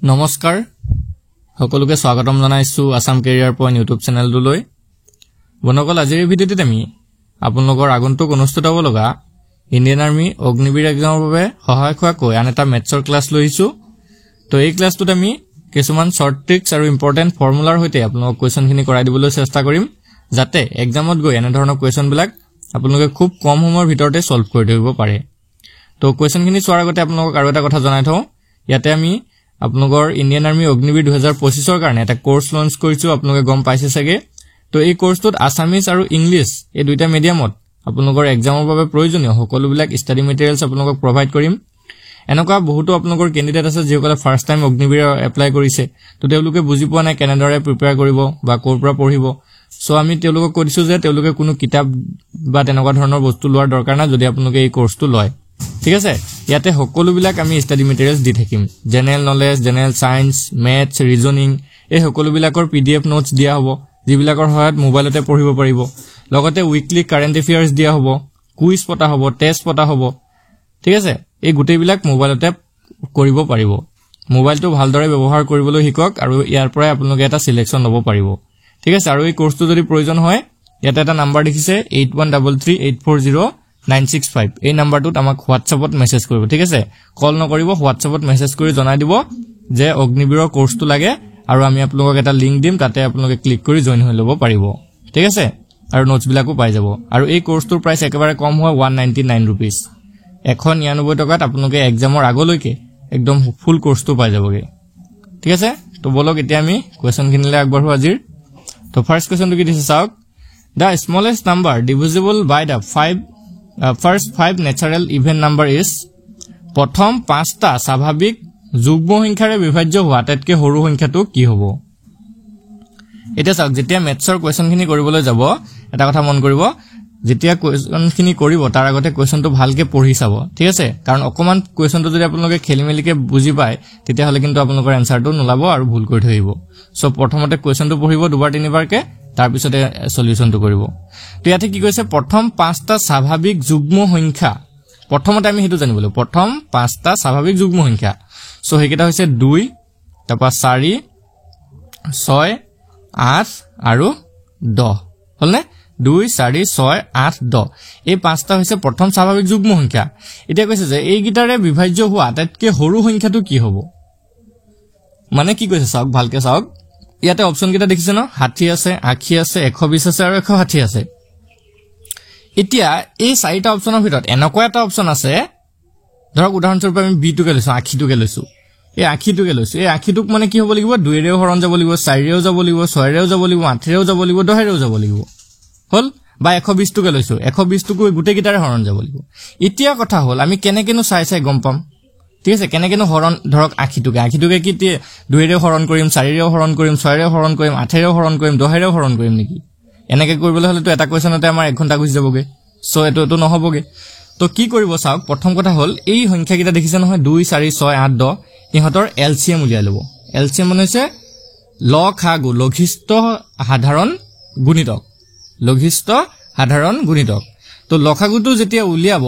নমস্কাৰ সকলোকে স্বাগতম জনাইছো আসাম কেৰিয়াৰ পইণ্ট ইউটিউব চেনেলটোলৈ বনকল আজিৰ ভিডিঅ'টোত আমি আপোনালোকৰ আগন্তুক অনুষ্ঠিত হ'ব লগা ইণ্ডিয়ান আৰ্মি অগ্নিবীৰ এক্সামৰ বাবে সহায়ক হোৱাকৈ আন এটা মেথছৰ ক্লাছ লৈছো তো এই ক্লাছটোত আমি কিছুমান শৰ্ট ট্ৰিক্স আৰু ইম্পৰ্টেন্ট ফৰ্মুলাৰ হৈতে আপোনালোকক কোৱেশ্যনখিনি কৰাই দিবলৈ চেষ্টা কৰিম যাতে এক্সামত গৈ এনে ধৰণৰ কোৱেশ্যনবিলাক আপোনালোকে খুব কম সময়ৰ ভিতৰতে সলভ কৰি দিব পাৰে তো কোৱেশ্যনখিনি চোৱাৰ আগতে আপোনালোকক আৰু এটা কথা জনাই থওঁ ইয়াতে আমি আপোনালোকৰ ইণ্ডিয়ান আৰ্মি অগ্নিবীৰ 2025 ৰ কাৰণে এটা কোৰ্স লঞ্চ কৰিছো আপোনালোকে গম পাইছে চাগে তো এই কোৰ্সটোত আসামিজ আৰু ইংলিশ এই দুইটা মিডিয়ামত আপোনালোকৰ এক্সামৰ বাবে প্ৰয়োজনীয় সকলোবিলাক ষ্টাডি মেটেৰিয়েলছ আপোনালোকক প্ৰভাইড কৰিম এনেকুৱা বহুতো আপোনালোকৰ কেণ্ডিডেট আছে যিসকলে ফাৰ্স্ট টাইম অগ্নিবীৰ এপ্লাই কৰিছে তো তেওঁলোকে বুজি পোৱা নাই কেনেদৰে প্ৰিপেয়াৰ কৰিব বা ক'ৰ পৰা পঢ়িব সো আমি তেওঁলোকক কৈছো যে তেওঁলোকে কোনো কিতাপ বা তেনেকুৱা ধৰণৰ বস্তু লোৱাৰ দৰকাৰ নাই যদি আপোনালোকে এই কোৰ্সটো লয় ঠিক আছে ইয়াতে সকলোবিলাক আমি ষ্টাডি মেটেৰিয়েলছ দি থাকিম general knowledge general science maths reasoning এই সকলোবিলাকৰ পিডিএফ নোটছ দিয়া হ'ব যিবিলাকৰ সহায়ত মোবাইলতে পঢ়িব পাৰিব লগতে উইকলি কাৰেন্ট এফেয়াৰ্স দিয়া হ'ব কুইজ পতা হ'ব টেষ্ট পতা হ'ব ঠিক আছে এই গুটেইবিলাক মোবাইলতে কৰিব পাৰিব মোবাইলটো ভালদৰে ব্যৱহাৰ কৰিবলৈ শিকক আৰু ইয়াৰ পৰাই আপোনালোকে এটা সিলেকশন ল'ব পাৰিব ঠিক আছে আৰু এই কোৰ্সটো যদি প্ৰয়োজন হয় ইয়াতে এটা নাম্বাৰ দেখিছে 8133840965 এই নাম্বাৰটোত আমাক হোৱাটছএপত মেছেজ কৰিব ঠিক আছে কল নকৰিব হোৱাটছএপত মেছেজ কৰি জনাই দিব যে অগ্নিবীৰৰ কোৰ্সটো লাগে আৰু আমি আপোনালোকক এটা লিংক দিম তাতে আপোনালোকে ক্লিক কৰি জয়েন হৈ ল'ব পাৰিব ঠিক আছে আৰু নোটছ বিলাকো পাই যাব আৰু এই কোৰ্সটোৰ প্ৰাইস একেবাৰে কম হয় 199 रुपीस 199 টকাত আপোনালোকে এক্সামৰ আগলৈকে একদম ফুল কোৰ্সটো পাই যাবগে ঠিক আছে তো বলক এতিয়া আমি কোৱেশ্যনখিনিলৈ আগবঢ়ো আজিৰ তো ফাৰ্স্ট কোৱেশ্যনটো কি দিছে চাওক the smallest number divisible by the first 5 natural even number is প্ৰথম 5টা স্বাভাৱিক যুগ্ম সংখ্যাৰে বিভাজ্য হোৱা আটাইতকৈ সৰু সংখ্যাটো কি হ'ব এটা চাওক যেতিয়া মেথছৰ কোৱেশ্যনখিনি কৰিবলৈ যাব এটা কথা মন কৰিব যেতিয়া কোৱেশ্যনখিনি কৰিব তাৰ আগতে কোৱেশ্যনটো ভালকে পঢ়ি চাব ঠিক আছে কাৰণ অকমান কোৱেশ্যনটো যদি আপোনালোকে খেলিমেলিকে বুজি পায় তেতিয়া হলে কিন্তু আপোনালোকৰ এনসাৰটো নোলাব আৰু ভুল কৰি থৈব সো প্ৰথমতে কোৱেশ্যনটো পঢ়িব দুবাৰ তিনিবাৰকে তাৰ পিছতে সলিউশনটো কৰিব তো ইয়াতে কি কৈছে প্ৰথম 5টা স্বাভাৱিক যুগ্ম সংখ্যা প্ৰথমতে আমি হেতু জানিবলৈ প্ৰথম 5টা স্বাভাৱিক যুগ্ম সংখ্যা সো হেকেটা হৈছে 2 তাৰপা 4 6 8 আৰু 10 হলনে 2 4 6 8 10 এই পাঁচটা হৈছে প্ৰথম স্বাভাৱিক যুগ্ম সংখ্যা এতিয়া কৈছে যে এই গিটাৰে বিভাজ্য হোৱা আটাইতকৈ সৰু সংখ্যাটো কি হ'ব মানে কি কৈছে চাওক ভালকে চাওক ইয়াতে অপচন কিটা দেখিছে ন 60 আছে 80 আছে 120 আছে আৰু 160 আছে এতিয়া এই চাৰিটা অপচনৰ ভিতৰত এনেকুৱা এটা অপচন আছে ধৰক উদাহৰণস্বৰূপে আমি বি টোকে লৈছো আখিটোকে লৈছো এই আখিটোক মানে কি হ'ব লাগিব 2 ৰেও হৰণ যাব লাগিব 4 ৰেও যাব লাগিব 6 ৰেও যাব লাগিব 8 ৰেও যাব লাগিব 10 ৰেও যাব লাগিব হল বা 120 টোকে লৈছো 120 টোক গুটেই গিটাৰে হৰণ যাব লাগিব এতিয়া কথা হল আমি কেনেকেনো চাই গম পাম ঠিক আছে কেনেকেনো হৰণ ধৰক আখিটোকে কি 2 ৰেও হৰণ কৰিম 4 ৰেও হৰণ কৰিম 6 ৰেও হৰণ কৰিম 8 ৰেও হৰণ কৰিম 10 ৰেও হৰণ কৰিম নেকি এনেকে কৰিবলৈ হলে তো এটা কোৱেশ্যনতে আমাৰ 1 ঘণ্টা গুছি যাবগে সো এটো নহবগে তো কি কৰিব চাওক প্ৰথম কথা হল এই সংখ্যা কিটা দেখিছে নহয় 2 4 6 8 10 ইহঁতৰ এলসিএম উলিয়াই লব এলসিএম মানে হৈছে লঘিষ্ঠ সাধাৰণ গুণিতক তো লঘাগুটো যেতিয়া উলিয়াব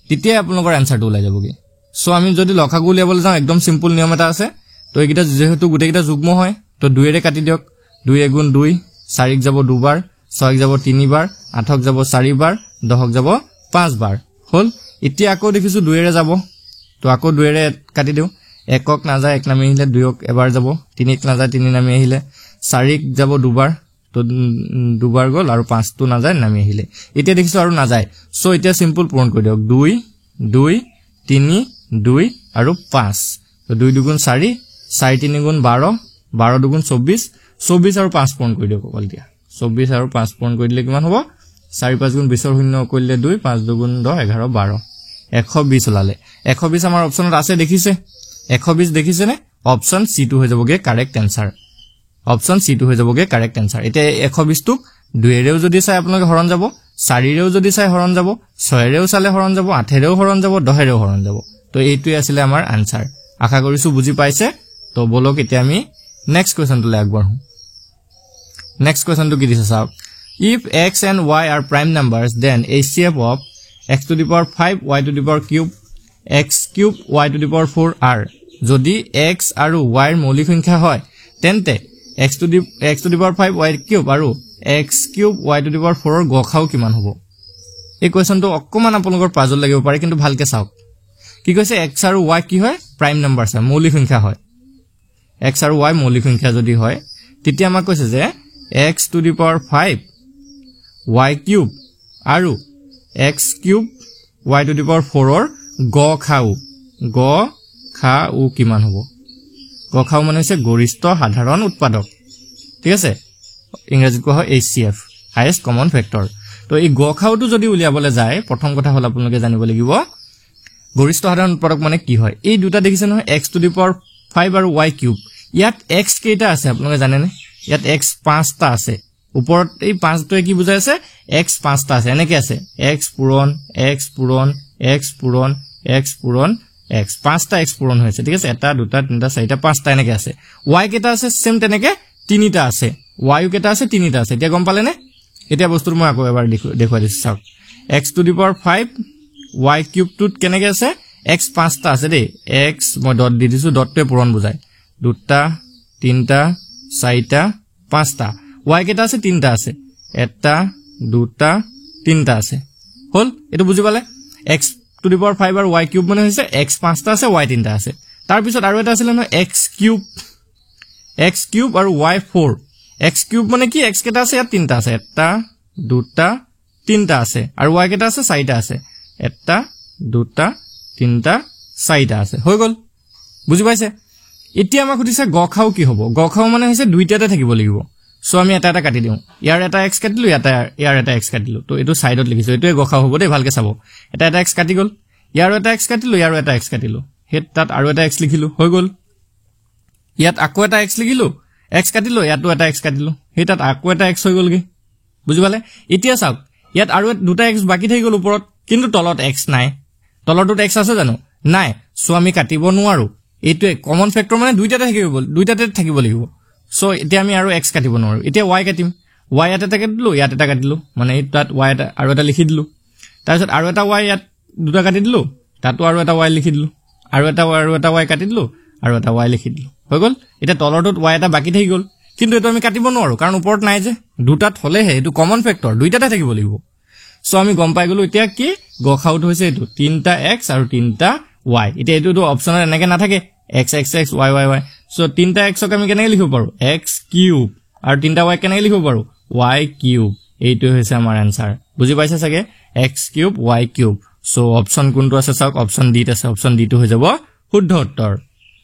তেতিয়া আপোনালোকৰ আনসাৰটো ওলাই যাবগে সো আমি যদি লঘাগু উলিয়াবলৈ যাওঁ একদম সিম্পল নিয়ম এটা আছে তো এইকিটা যেহেতু গুটেকিটা যুগ্ম হয় তো 2 ৰে কাটি দিয়ক 2 গুণ 2 4 ক যাব 2 বাৰ 6 ক যাব 3 বাৰ 8 ক যাব 4 বাৰ 10 ক যাব 5 বাৰ হল এতিয়া আকৌ দেখিছো 2 ৰে যাব তো আকৌ 2 ৰে কাটি দিও 1 ক না যায় 1 নামি আহিলে 2 ক এবাৰ যাব 3 ক না যায় 3 নামি আহিলে 4 ক যাব 2 বাৰ তো 2 বাৰ গল আৰু 5 টো না যায় নামি আহিলে এতিয়া দেখিছো আৰু না যায় সো এতিয়া সিম্পল পূৰণ কৰি দিয়ক 2 2 3 2 আৰু 5 তো 2 দুগুণ 4 4 3 গুণ 12 12 দুগুণ 24 24 আৰু 5 পূৰণ কৰি দিয়ক অকল দিয়া 24 আৰু 5 পূৰণ কৰি দিলে কিমান হ'ব 4 5 গুণ 20 ৰ শূন্য কৰিলে 2 5 দুগুণ 10 11 12 120 ওলালে 120 আমাৰ অপচনত আছে দেখিছে 120 দেখিছে নে অপচন সি টু হৈ যাবগে correct answer option C two হৈ যাবগে কাৰেক্ট আনসাৰ এতিয়া 120 টোক 2 ৰেও যদি চাই আপোনালোকে হৰণ যাব 4 ৰেও যদি চাই হৰণ যাব 6 ৰেও চালে হৰণ যাব 8 ৰেও হৰণ যাব 10 ৰেও হৰণ যাব তো এইটোই আছিল আমাৰ আনসাৰ আশা কৰিছো বুজি পাইছে তো বলক এতিয়া আমি নেক্সট কোৱেশ্যনটোলৈ আগবঢ়ো নেক্সট কোৱেশ্যনটো কি দিছে চাওক if x and y are prime numbers then HCF of x to the power 5 y to the power cube x cube y to the power 4 are যদি x আৰু y ৰ মৌলিক সংখ্যা হয় তেন্তে x to the power 5 y cube আৰু x cube y to the power 4 ৰ গখাও কিমান হ'ব এই কোৱেশ্চনটো অকমান আপোনালোকৰ পাজল লাগিব পাৰে কিন্তু ভালকে চাওক কি কৈছে x আৰু y কি হয় প্ৰাইম নাম্বাৰছ হয় মৌলিক সংখ্যা হয় x আৰু y মৌলিক সংখ্যা যদি হয় তেতিয়া আমাক কৈছে যে x to the power 5 y cube আৰু x cube y to the power 4 ৰ গখাও কিমান হ'ব গখাও মানে হৈছে গৰিষ্ঠ সাধাৰণ উৎপাদক ঠিক আছে ইংৰাজীত কোৱা হয় HCF হাইয়েষ্ট কমন ফেক্টৰ তো এই গখাওটো যদি উলিয়াবলৈ যায় প্ৰথম কথা হল আপোনালোকে জানিব লাগিব গৰিষ্ঠ সাধাৰণ উৎপাদক মানে কি হয় এই দুটা দেখিছে নহয় x to the power 5 আৰু y কিউব ইয়াত x কেইটা আছে আপোনালোকে জানেনে ইয়াত x 5টা আছে ওপৰত এই 5টোৱে কি বুজাই আছে x 5টা আছে এনেকৈ আছে x পূৰণ x পূৰণ x পূৰণ x পূৰণ x 5টা x পূৰণ হৈছে ঠিক আছে এটা দুটা তিনিটা চাৰিটা পাঁচটা এনেকৈ আছে y কেইটা আছে সেম তেনেকৈ তিনিটা আছে y কেইটা আছে তিনিটা আছে এতিয়া গম পালে নে এতিয়া বস্তুটো মই আকৌ এবাৰ দেখুৱাই দিছো চাওক x to the power 5 y cube টুত কেনেকৈ আছে x 5টা আছে দেই x মই ডট দি দিছো ডটটোৱে পূৰণ বুজায় দুটা তিনিটা চাৰিটা পাঁচটা y কেইটা আছে তিনিটা আছে এটা দুটা তিনিটা আছে হল এটো বুজি পালে x to the power 5 আৰু y কিউব মানে হৈছে x 5টা আছে y 3টা আছে তাৰ পিছত আৰু এটা আছিল নহয় x কিউব আৰু y 4 x কিউব মানে কি x কেইটা আছে ইয়াত তিনিটা আছে এটা দুটা তিনিটা আছে আৰু y কেইটা আছে চাৰিটা আছে এটা দুটা তিনিটা চাৰিটা আছে হৈ গল বুজি পাইছে এতিয়া আমাক সুধিছে গখাও কি হ'ব গখাও মানে হৈছে দুইটাতে থাকিব লাগিব সো আমি এটা এটা কাটি দিও ইয়াৰ এটা x কাটিলো ইয়াৰ এটা x কাটিলো তো এটো সাইডত লিখিছো এটোৱে গখাও হ'ব দেই ভালকে চাব এটা x কাটি গল ইয়াৰ এটা x কাটিলো ইয়াৰ এটা x কাটিলো হেত তাত আৰু এটা x লিখিলো হৈ গল ইয়াত আকৌ এটা x লিখিলো x কাটিলো ইয়াতো এটা x কাটিলো হেত তাত আকৌ এটা x হৈ গলগে বুজি পালে এতিয়া চাওক ইয়াত আৰু দুটা x বাকি থাকি গল ওপৰত কিন্তু তলত x নাই তলটোত x আছে জানো নাই সো আমি কাটিব নোৱাৰো এটোৱে কমন ফেক্টৰ মানে দুইটাতে থাকিব লাগিব সো এতিয়া আমি আৰু x কাটিব নোৱাৰো এতিয়া y কাটিম y এটা কাটিলো ইয়াত এটা কাটিলো মানে তাত y এটা আৰু এটা লিখি দিলো তাৰপিছত আৰু এটা y ইয়াত দুটা কাটি দিলো তাতো আৰু এটা y লিখি দিলো আৰু এটা y কাটি দিলো আৰু এটা y লিখি দিলো হৈ গল এটা তলৰটোত y এটা বাকি থাকি গল কিন্তু এটো আমি কাটিব নোৱাৰো কাৰণ ওপৰত নাই যে দুটাত হলেহে এটো কমন ফেক্টৰ দুইটাতে থাকিব লাগিব সো আমি গম পাই গলো এতিয়া কি গখাউট হৈছে এটো 3টা x আৰু 3টা y এতিয়া এটোটো অপচনত এনেকে নাথাকে x x x y y y so 3টা x ক আমি কেনেকৈ লিখিব পাৰো x কিউব আৰু 3টা y কেনেকৈ লিখিব পাৰো y কিউব এইটো হৈছে আমাৰ আনসাৰ বুজি পাইছে চাগে x cube y cube so option কোনটো আছে চাওক অপচন ডি আছে অপচন ডি টো হৈ যাব শুদ্ধ উত্তৰ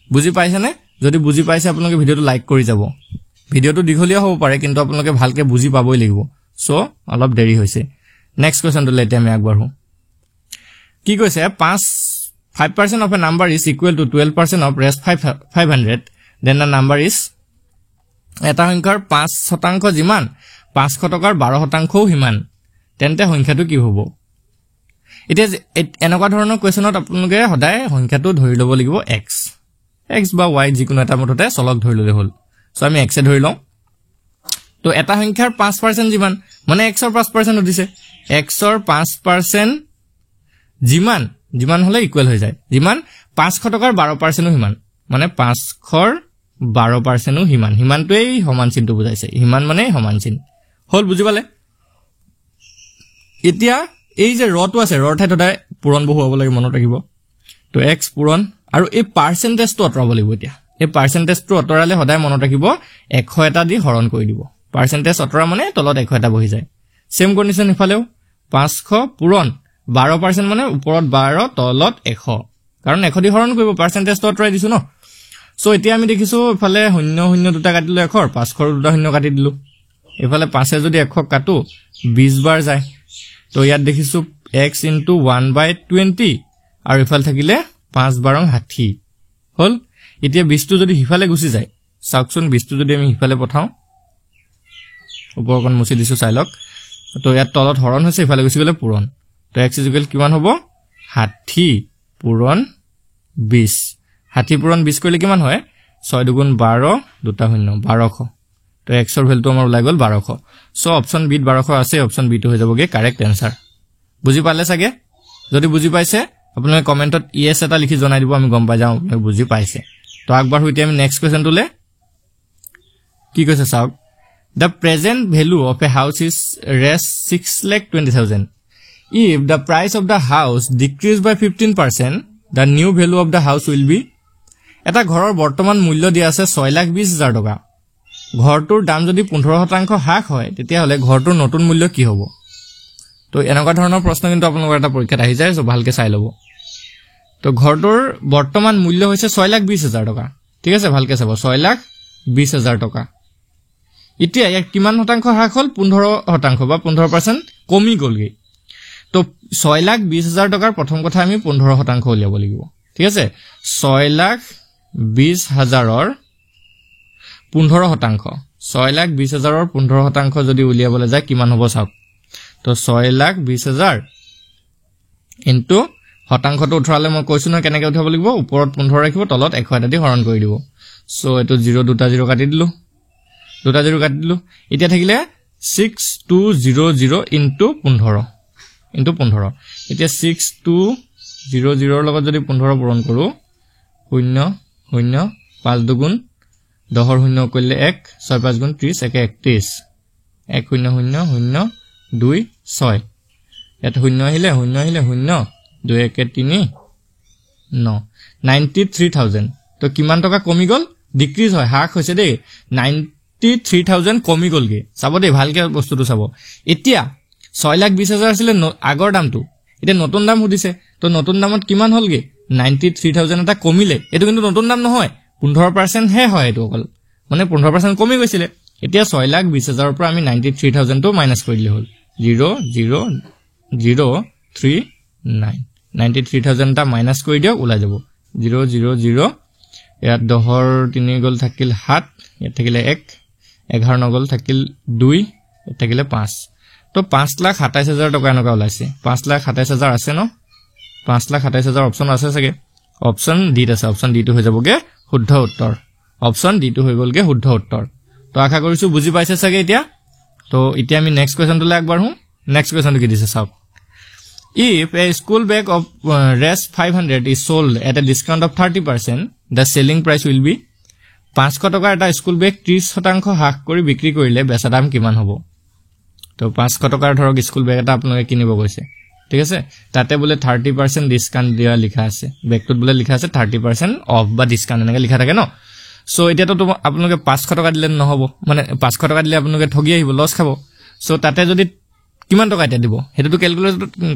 বুজি পাইছে নে যদি বুজি পাইছে আপোনালোকে ভিডিওটো লাইক কৰি যাব ভিডিওটো দীঘলীয়া হ'ব পাৰে কিন্তু আপোনালোকে ভালকে বুজি পাবই লাগিব সো অলপ দেৰি হৈছে নেক্সট কোৱেশ্চনটো লেতে আমি আগবাঢ়ো কি কৈছে 5% of a number is equal to 12% of rest 500 then the number is এটা সংখ্যাৰ 5% যিমান 500 টকাৰ 12% হিমান তেন্তে সংখ্যাটো কি হ'ব এতিয়া এনেকুৱা ধৰণৰ কোৱেশ্চনত আপোনালোকে সদায় সংখ্যাটো ধৰি ল'ব লাগিব x বা y যিকোনো এটা মততে চলক ধৰি ললে হ'ল সো আমি x এ ধৰি লওঁ তো এটা সংখ্যাৰ 5% যিমান মানে x ৰ 5% উঠিছে x ৰ 5% যিমান হলে ইকুৱেল হৈ যায় যিমান 500 টকাৰ 12% হিমান মানে 500ৰ 12% হিমানটোই সমান চিনটো বুজাইছে হিমান মানে সমান চিন হল বুজি পালে এতিয়া এই যে ৰটো আছে ৰৰ ঠাইত সদায় পূৰণ বহু হ'ব লাগে মনত ৰাখিব তো x পূৰণ আৰু এই পাৰ্চেন্টেজটো অতৰাব লাগিব এতিয়া এই পাৰ্চেন্টেজটো অতৰালে সদায় মনত ৰাখিব 100 এটা দি হৰণ কৰি দিব পাৰ্চেন্টেজ অতৰা মানে তলত 100 এটা বহি যায় সেম কন্ডিশন ইফালেও 500 পূৰণ 12% মানে ওপৰত 12 তলত 100 কাৰণ 100 দি হৰণ কৰিব পাৰ্চেন্টেজটো অতৰাই দিছো ন সো এতিয়া আমি দেখিছো ইফালে 0 দুটা কাটিলো 100 500 দুটা 0 কাটি দিলো ইফালে 5 এ যদি 100 কাটো 20 বাৰ যায় তো ইয়াত দেখিছো x * 1/20 আৰু ইফাল থাকিলে 5 বাৰং 60 হল এতিয়া 20 টো যদি হিফালে গুছি যায় সাকচোন 20 টো যদি আমি হিফালে পঠাও উপৰকন মুছি দিছো চাইলক তো ইয়াত তলত হৰণ হৈছে ইফালে গুছি গলে পূৰণ তো x = কিমান হ'ব 60 পূৰণ 20 60 পূৰণ 20 কৰিলে কিমান হয় 6 * 2 = 12 দুটা 0 1200 তো x ৰ ভ্যালুটো আমাৰ ওলাই গল 1200 সো অপচন বি 1200 আছে অপচন বি টো হৈ যাবগে কারেক্ট आंसर বুজি পালে সাগে যদি বুজি পাইছে আপোনালোকে কমেন্টত ইয়েস এটা লিখি জনাই দিব আমি গম পাই যাও আপোনালোকে বুজি পাইছে তো আগবাৰ হইতে আমি নেক্সট কোৱেশ্চনটোলে কি কৈছে চাওক The present value of a house is Rs 6,20,000. If the price of the house decreased by 15%, the new value of the house will be এটা ঘৰৰ বৰ্তমান মূল্য দিয়া আছে 6,20,000 টকা ঘৰটোৰ দাম যদি 15% হ্ৰাস হয় তেতিয়া হলে ঘৰটোৰ নতুন মূল্য কি হ'ব তো এনেকুৱা ধৰণৰ প্ৰশ্ন কিন্তু আপোনালোকৰ এটা পৰীক্ষাত আহি যায় সো ভালকে চাই ল'ব তো ঘৰটোৰ বৰ্তমান মূল্য হৈছে 6,20,000 টকা ঠিক আছে ভালকে চাব 6,20,000 টকা এতিয়া ইয়াক কিমান শতাংশ হ্ৰাস হ'ল 15% বা 15% কমি গলগে তো 6,20,000 টকাৰ প্ৰথম কথা আমি 15% উলিয়াব লাগিব ঠিক আছে 6,20,000 ৰ 15% 6,20,000 ৰ 15% যদি উলিয়াবলৈ যায় কিমান হ'ব চাওক তো 6,20,000 ইনটু শতাংশটো উঠালে মই কৈছো ন কেনেকৈ উঠাব লাগিব ওপৰত 15 ৰাখিব তলত 1 এটা দি হৰণ কৰি দিব সো এটো 0 দুটা 0 কাটি দিলো দুটা 0 কাটি দিলো এতিয়া থাকিলে 6200 ইনটু 15 এতিয়া 6200 ৰ লগত যদি 15 পূৰণ কৰো 0 0 5 দুগুণ 10 0 কৰিলে 1 6 5 গুণ 30 1 31 1 0 0 0 2 6 এটা 0 আহিলে 0 2 1 3 9 93,000 তো কিমান টকা কমি গল ডিক্ৰিজ হয় হ্ৰাস হৈছে দেই 93,000 কমি গলগে চাব দেই ভালকে বস্তুটো চাব এতিয়া 6,20,000 আছিল আগৰ দামটো এতিয়া নতুন দাম হদিছে তো নতুন দামত কিমান হলগে 93,000 এটা কমিলে এটো কিন্তু নতুন দাম নহয় 15% হে হয় এটো অকল মানে 15% কমি গৈছিলে এতিয়া 6,20,000 ৰ পৰা আমি 93,000 টো মাইনাস কৰিলে হল 0,0,039 93,000 টা মাইনাস কৰি দিও ওলাই যাব 0,0,0 ইয়াত 10 3 গল থাকিল 7 ইয়াত থাকিলে 1 11 নগল থাকিল 2 ইয়াত থাকিলে 5 তো 5,27,000 টকা এনেকা ওলাইছে 5,27,000 আছে ন 5,27,000 অপচন আছে সকে অপচন ডি আছে অপচন ডি টো হৈ যাবগে শুদ্ধ উত্তৰ অপচন ডি টো হৈ গলগে শুদ্ধ উত্তৰ তো আশা কৰিছো বুজি পাইছে সকে এতিয়া তো এতিয়া আমি নেক্সট কোৱেশ্চনটোলে আগবাঢ়ো নেক্সট কোৱেশ্চনটো কি দিছে চাওক If a school bag of Rs 500 is sold at a discount of 30%, the selling price will be 500 টকা এটা স্কুল বেগ 30% হ্ৰাস কৰি বিক্ৰী কৰিলে বেচা দাম কিমান হ'ব তো 500 টকাৰ ধৰক স্কুল বেগ এটা আপোনালোকে কিনিব গৈছে ঠিক আছে তাতে বলে 30% ডিসকাউন্ট দিয়া লিখা আছে বেগটোত বলে লিখা আছে 30% অফ বা ডিসকাউন্ট এনেকে লিখা থাকে ন সো এতিয়া তো আপোনালোকে 500 টকা দিলে নহব মানে 500 টকা দিলে আপোনালোকে ঠগি আহিব লস খাব সো তাতে যদি কিমান টকা এটা দিব হেতুটো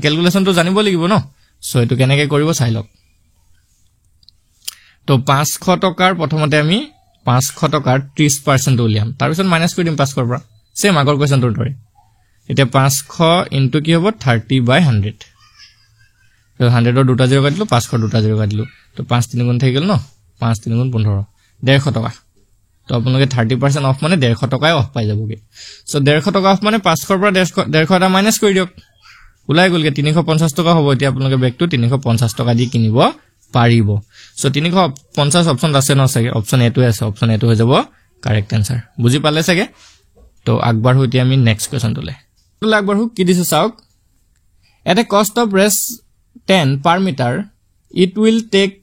ক্যালকুলেশন তো জানিব লাগিব ন সো এটো কেনেকে কৰিব চাই লওক তো 500 টকাৰ প্ৰথমতে আমি 500 টকাৰ 30% উলিয়াম তাৰ পিছত মাইনাস কৰি দিম 500 পৰা সেম আগৰ কোৱেশ্চনটোৰ দৰে এতিয়া 500 ইনটু কি হ'ব 30/100 তো 100 ৰ দুটা 0 কাটিলো 500 দুটা 0 কাটিলো তো 5 3 গুণ થઈ গল ন 5 3 গুণ 15 150 টকা তো আপোনালোকে 30% অফ মানে 150 টকাই অফ পাই যাবগে সো 150 টকা অফ মানে 500 পৰা 150 এটা মাইনাস কৰি দিয়ক উলাই গলগে 350 টকা হ'ব এতিয়া আপোনালোকে বেগটো 350 টকা দি কিনিব পাৰিব সো 350 অপচন আছে ন সকে অপচন এটো আছে অপচন এটো হৈ যাব কারেক্ট आंसर বুজি পালে সকে তো আগবাৰ হইতে আমি নেক্সট কোৱেশ্চনটোলে আগবাৰ হু কি দিছে চাওক at a cost of Rs 10 per meter it will take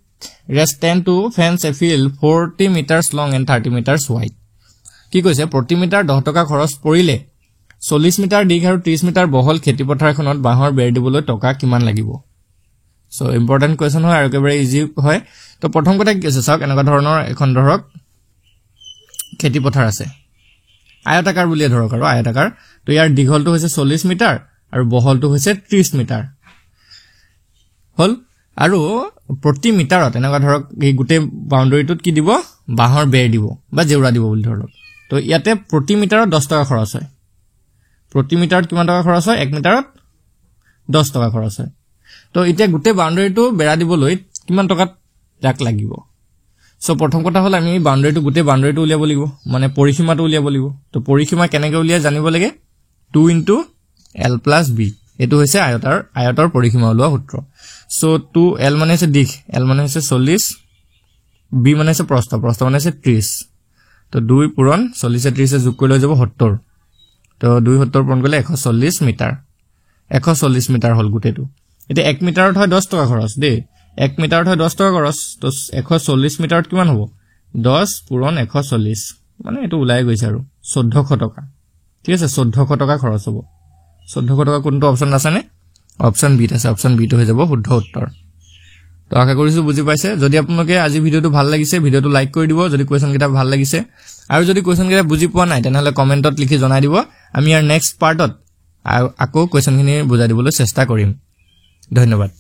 Rs 10 to fence a field 40 meters long and 30 meters wide কি কৈছে প্ৰতি মিটাৰ 10 টকা খৰচ পৰিলে 40 মিটাৰ দীঘ আৰু 30 মিটাৰ বহল খেতি পথাৰখনত বাঁহৰ বেৰ দিবলৈ টকা কিমান লাগিব সো ইম্পৰ্টেন্ট কোৱেশ্চন হয় আৰু একেবাৰে ইজি হয় তো প্ৰথম কথা কি আছে চাওক এনেকুৱা ধৰণৰ এখন ধৰক খেতি পথাৰ আছে আয়তাকাৰ বুলিয়ে ধৰক আৰু আয়তাকাৰ তো ইয়াৰ দীঘলটো হৈছে 40 মিটাৰ আৰু বহলটো হৈছে 30 মিটাৰ হল আৰু প্ৰতি মিটাৰত এনেকুৱা ধৰক এই গুটে বাউণ্ডাৰীটোত কি দিব বাঁহৰ বেৰ দিব বা জেউৰা দিব বুলি ধৰক তো ইয়াতে প্ৰতি মিটাৰত 10 টকা খৰচ হয় প্ৰতি মিটাৰত কিমান টকা খৰচ হয় 1 মিটাৰত 10 টকা খৰচ হয় তো এতিয়া গুটে বাউণ্ডাৰীটো বেৰা দিবলৈ কিমান টকা লাগ লাগিব সো প্ৰথম কথা হল আমি বাউণ্ডাৰীটো গুটে বাউণ্ডাৰীটো উলিয়াব লাগিব মানে পৰিসীমাটো উলিয়াব লাগিব তো পৰিসীমা কেনেকৈ উলিয়া জানিব লাগে 2 * l + b এটো হৈছে আয়তৰ পৰিসীমা উলিওৱা সূত্ৰ সো 2l মানে হৈছে দিশ l মানে হৈছে 40 b মানে হৈছে প্ৰস্থ মানে হৈছে 30 তো 2 পূৰণ 40 30 যোগ কৰি লৈ যাব 70 তো 2 70 পূৰণ কৰিলে 140 মিটাৰ 140 মিটাৰ হল গুটেটো এতিয়া 1 মিটাৰত হয় 10 টকা খৰচ দেই 1 মিটাৰত হয় 10 টকা খৰচ তো 140 মিটাৰত কিমান হ'ব 10 পূৰণ 140 মানে এটো ওলাই গৈছে আৰু 1400 টকা ঠিক আছে 1400 টকা খৰচ হ'ব 1400 টকা কোনটো অপচন আছে নে অপচন বি আছে অপচন বি টো হৈ যাব শুদ্ধ উত্তৰ তো আশা কৰিছো বুজি পাইছে যদি আপোনালোকে আজি ভিডিওটো ভাল লাগিছে ভিডিওটো লাইক কৰি দিব যদি কোৱেশ্চন কিটা ভাল লাগিছে আৰু যদি কোৱেশ্চন কিটা বুজি পোৱা নাই তেনেহলে কমেন্টত লিখি জনাই দিব আমি ইয়াৰ নেক্সট পাৰ্টত আকৌ কোৱেশ্চনখিনি বুজাই দিবলৈ চেষ্টা কৰিম ধন্যবাদ